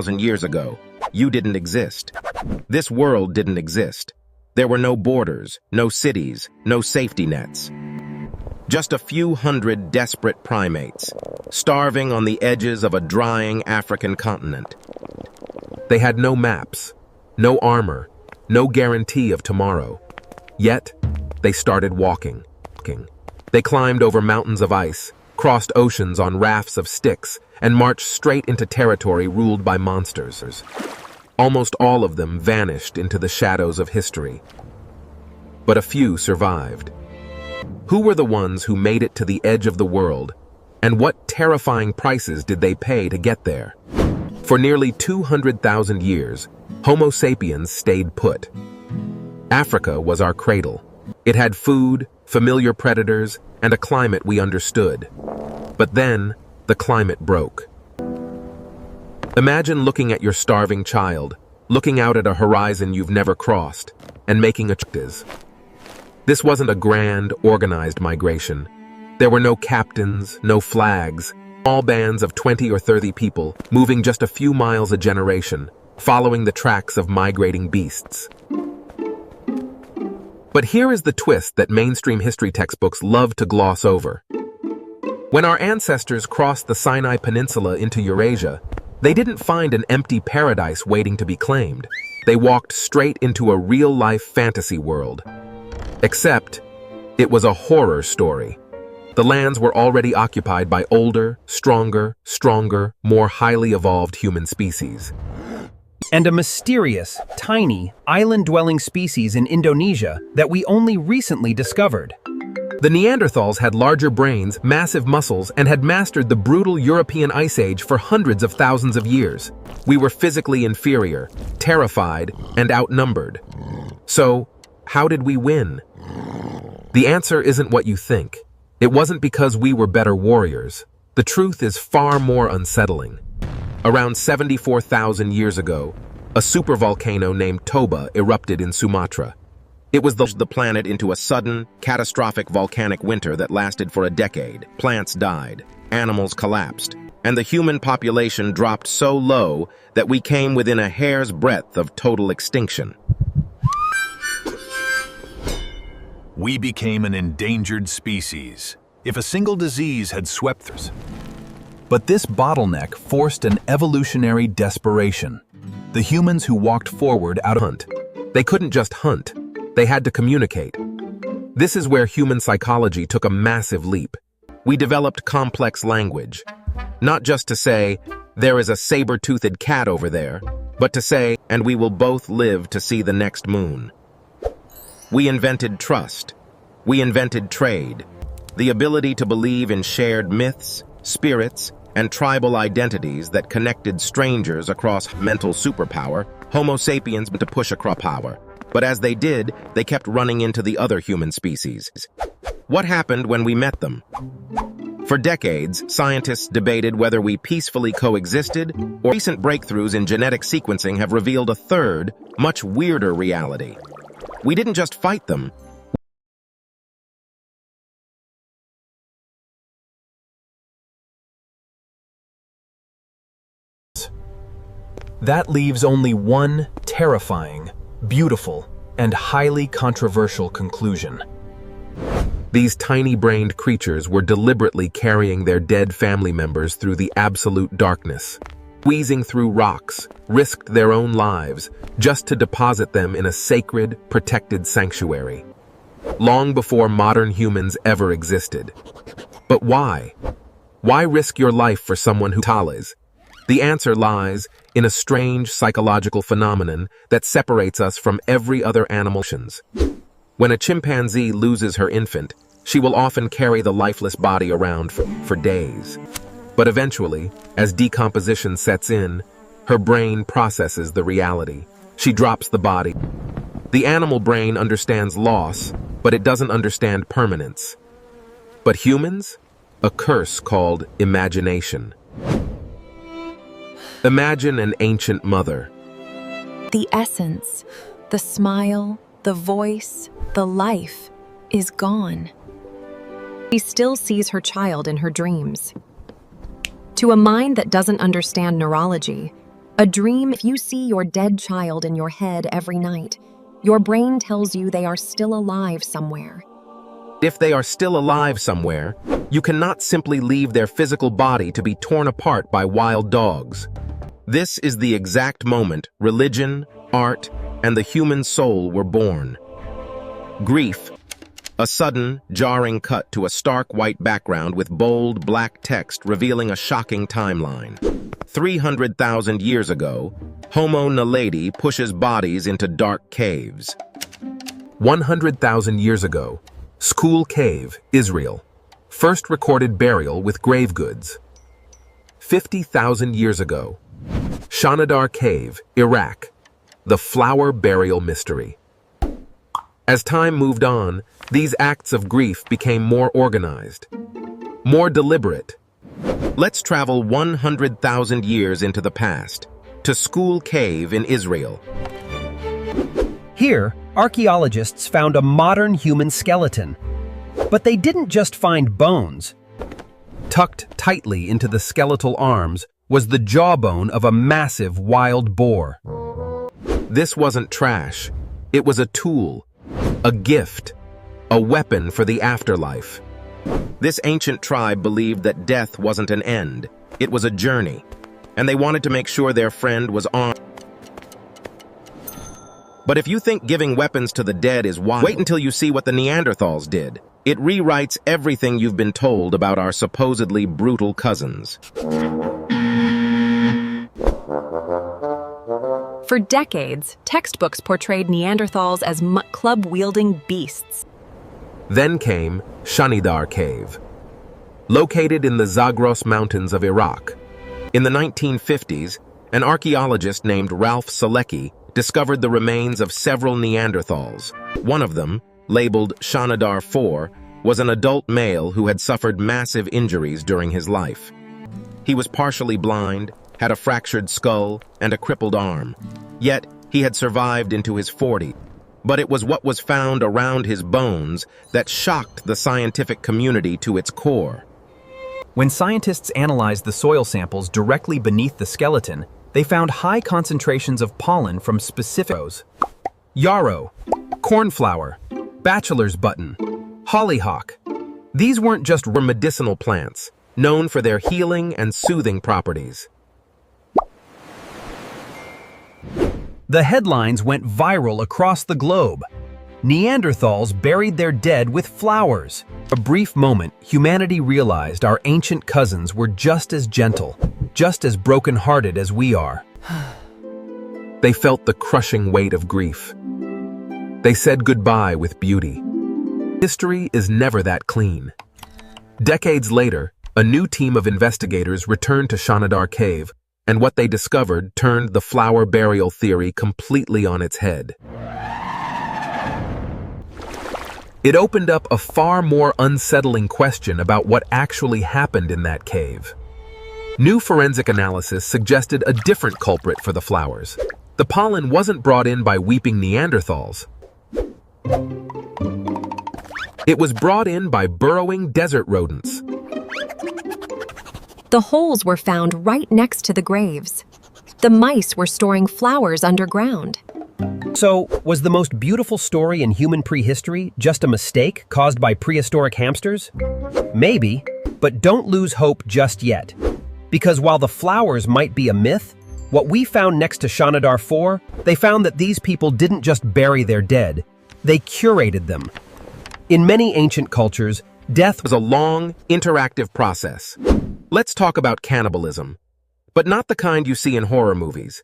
1,000 years ago, you didn't exist. This world didn't exist. There were no borders, no cities, no safety nets. Just a few hundred desperate primates, starving on the edges of a drying African continent. They had no maps, no armor, no guarantee of tomorrow. Yet, they started walking. They climbed over mountains of ice, crossed oceans on rafts of sticks, and marched straight into territory ruled by monsters. Almost all of them vanished into the shadows of history. But a few survived. Who were the ones who made it to the edge of the world, and what terrifying prices did they pay to get there? For nearly 200,000 years, Homo sapiens stayed put. Africa was our cradle. It had food, familiar predators, and a climate we understood. But then, the climate broke. Imagine looking at your starving child, looking out at a horizon you've never crossed, and making a choice. This wasn't a grand, organized migration. There were no captains, no flags, small bands of 20 or 30 people moving just a few miles a generation, following the tracks of migrating beasts. But here is the twist that mainstream history textbooks love to gloss over. When our ancestors crossed the Sinai Peninsula into Eurasia, they didn't find an empty paradise waiting to be claimed. They walked straight into a real-life fantasy world. Except, it was a horror story. The lands were already occupied by older, stronger, more highly evolved human species. And a mysterious, tiny, island-dwelling species in Indonesia that we only recently discovered. The Neanderthals had larger brains, massive muscles, and had mastered the brutal European Ice Age for hundreds of thousands of years. We were physically inferior, terrified, and outnumbered. So, how did we win? The answer isn't what you think. It wasn't because we were better warriors. The truth is far more unsettling. Around 74,000 years ago, a supervolcano named Toba erupted in Sumatra. It was the planet into a sudden, catastrophic volcanic winter that lasted for a decade. Plants died, animals collapsed, and the human population dropped so low that we came within a hair's breadth of total extinction. We became an endangered species. If a single disease had swept through us. But this bottleneck forced an evolutionary desperation. The humans who walked forward out of hunt. They couldn't just hunt. They had to communicate. This is where human psychology took a massive leap. We developed complex language. Not just to say, there is a saber-toothed cat over there, but to say, and we will both live to see the next moon. We invented trust. We invented trade. The ability to believe in shared myths, spirits, and tribal identities that connected strangers across mental superpower. Homo sapiens to push across power. But as they did, they kept running into the other human species. What happened when we met them? For decades, scientists debated whether we peacefully coexisted, or recent breakthroughs in genetic sequencing have revealed a third, much weirder reality. We didn't just fight them. That leaves only one terrifying, beautiful, and highly controversial conclusion. These tiny-brained creatures were deliberately carrying their dead family members through the absolute darkness, squeezing through rocks, risked their own lives, just to deposit them in a sacred, protected sanctuary. Long before modern humans ever existed. But why? Why risk your life for someone who tales? The answer lies in a strange psychological phenomenon that separates us from every other animal. When a chimpanzee loses her infant, she will often carry the lifeless body around for days. But eventually, as decomposition sets in, her brain processes the reality. She drops the body. The animal brain understands loss, but it doesn't understand permanence. But humans? A curse called imagination. Imagine an ancient mother. The essence, the smile, the voice, the life is gone. She still sees her child in her dreams. To a mind that doesn't understand neurology, A dream, if you see your dead child in your head every night, your brain tells you they are still alive somewhere. If they are still alive somewhere, you cannot simply leave their physical body to be torn apart by wild dogs. This is the exact moment religion, art, and the human soul were born. Grief, a sudden, jarring cut to a stark white background with bold, black text revealing a shocking timeline. 300,000 years ago, Homo naledi pushes bodies into dark caves. 100,000 years ago, School Cave, Israel. First recorded burial with grave goods. 50,000 years ago, Shanidar Cave, Iraq. The flower burial mystery. As time moved on, these acts of grief became more organized, more deliberate. Let's travel 100,000 years into the past, to School Cave in Israel. Here, archaeologists found a modern human skeleton. But they didn't just find bones. Tucked tightly into the skeletal arms was the jawbone of a massive wild boar. This wasn't trash. It was a tool, a gift, a weapon for the afterlife. This ancient tribe believed that death wasn't an end, it was a journey, and they wanted to make sure their friend was on. But if you think giving weapons to the dead is wild, wait until you see what the Neanderthals did. It rewrites everything you've been told about our supposedly brutal cousins. For decades, textbooks portrayed Neanderthals as club-wielding beasts. Then came Shanidar Cave, located in the Zagros Mountains of Iraq. In the 1950s, an archaeologist named Ralph Selecki discovered the remains of several Neanderthals. One of them, labeled Shanidar IV, was an adult male who had suffered massive injuries during his life. He was partially blind, had a fractured skull, and a crippled arm. Yet, he had survived into his 40s. But it was what was found around his bones that shocked the scientific community to its core. When scientists analyzed the soil samples directly beneath the skeleton, they found high concentrations of pollen from specific yarrow, cornflower, bachelor's button, hollyhock. These weren't just medicinal plants, known for their healing and soothing properties. The headlines went viral across the globe. Neanderthals buried their dead with flowers. For a brief moment, humanity realized our ancient cousins were just as gentle, just as broken-hearted as we are. They felt the crushing weight of grief. They said goodbye with beauty. History is never that clean. Decades later, a new team of investigators returned to Shanidar Cave, and what they discovered turned the flower burial theory completely on its head. It opened up a far more unsettling question about what actually happened in that cave. New forensic analysis suggested a different culprit for the flowers. The pollen wasn't brought in by weeping Neanderthals. It was brought in by burrowing desert rodents. The holes were found right next to the graves. The mice were storing flowers underground. So, was the most beautiful story in human prehistory just a mistake caused by prehistoric hamsters? Maybe, but don't lose hope just yet. Because while the flowers might be a myth, what we found next to Shanidar IV, they found that these people didn't just bury their dead, they curated them. In many ancient cultures, death was a long, interactive process. Let's talk about cannibalism, but not the kind you see in horror movies.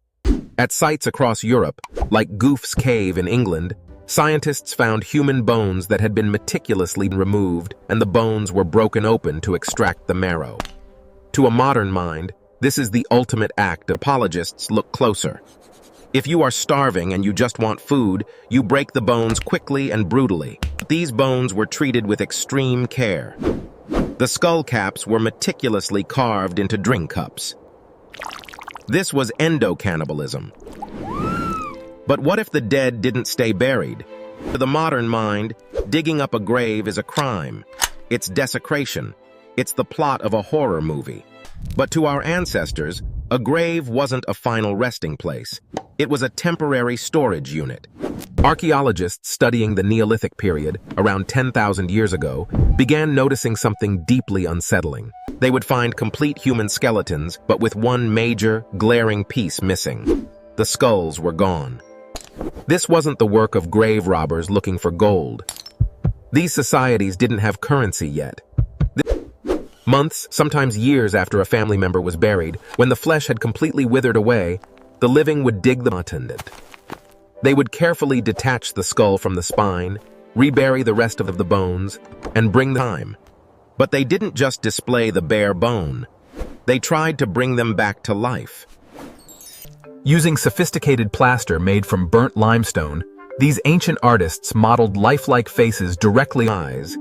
At sites across Europe, like Gouf's Cave in England, scientists found human bones that had been meticulously removed, and the bones were broken open to extract the marrow. To a modern mind, this is the ultimate act. Apologists look closer. If you are starving and you just want food, you break the bones quickly and brutally. These bones were treated with extreme care. The skull caps were meticulously carved into drink cups. This was endocannibalism. But what if the dead didn't stay buried? To the modern mind, digging up a grave is a crime. It's desecration. It's the plot of a horror movie. But to our ancestors, A grave wasn't a final resting place. It was a temporary storage unit. Archaeologists studying the Neolithic period, around 10,000 years ago, began noticing something deeply unsettling. They would find complete human skeletons, but with one major, glaring piece missing. The skulls were gone. This wasn't the work of grave robbers looking for gold. These societies didn't have currency yet. Months, sometimes years after a family member was buried, when the flesh had completely withered away, the living would dig the attendant. They would carefully detach the skull from the spine, rebury the rest of the bones, and bring the time. But they didn't just display the bare bone. They tried to bring them back to life. Using sophisticated plaster made from burnt limestone, these ancient artists modeled lifelike faces directly on eyes.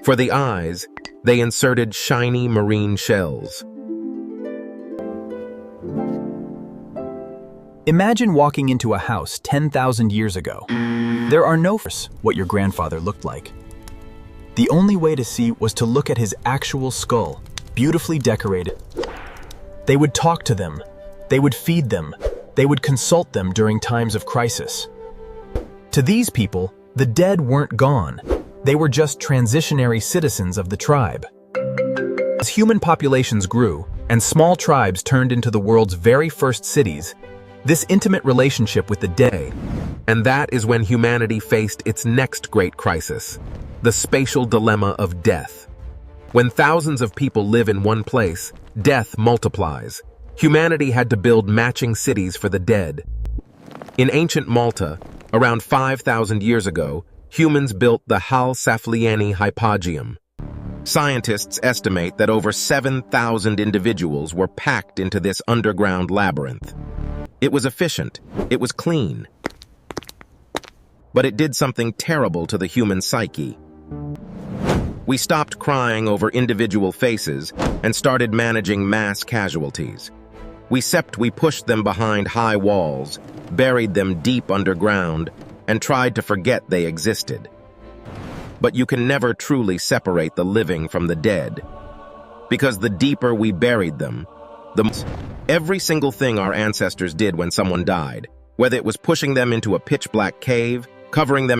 For the eyes, they inserted shiny marine shells. Imagine walking into a house 10,000 years ago. There are no what your grandfather looked like. The only way to see was to look at his actual skull, beautifully decorated. They would talk to them. They would feed them. They would consult them during times of crisis. To these people, the dead weren't gone. They were just transitionary citizens of the tribe. As human populations grew, and small tribes turned into the world's very first cities, this intimate relationship with the dead, and that is when humanity faced its next great crisis, the spatial dilemma of death. When thousands of people live in one place, death multiplies. Humanity had to build matching cities for the dead. In ancient Malta, around 5,000 years ago, humans built the Hal Saflieni hypogeum. Scientists estimate that over 7,000 individuals were packed into this underground labyrinth. It was efficient, it was clean, but it did something terrible to the human psyche. We stopped crying over individual faces and started managing mass casualties. We pushed them behind high walls, buried them deep underground, and tried to forget they existed. But you can never truly separate the living from the dead, because the deeper we buried them, every single thing our ancestors did when someone died, whether it was pushing them into a pitch-black cave, covering them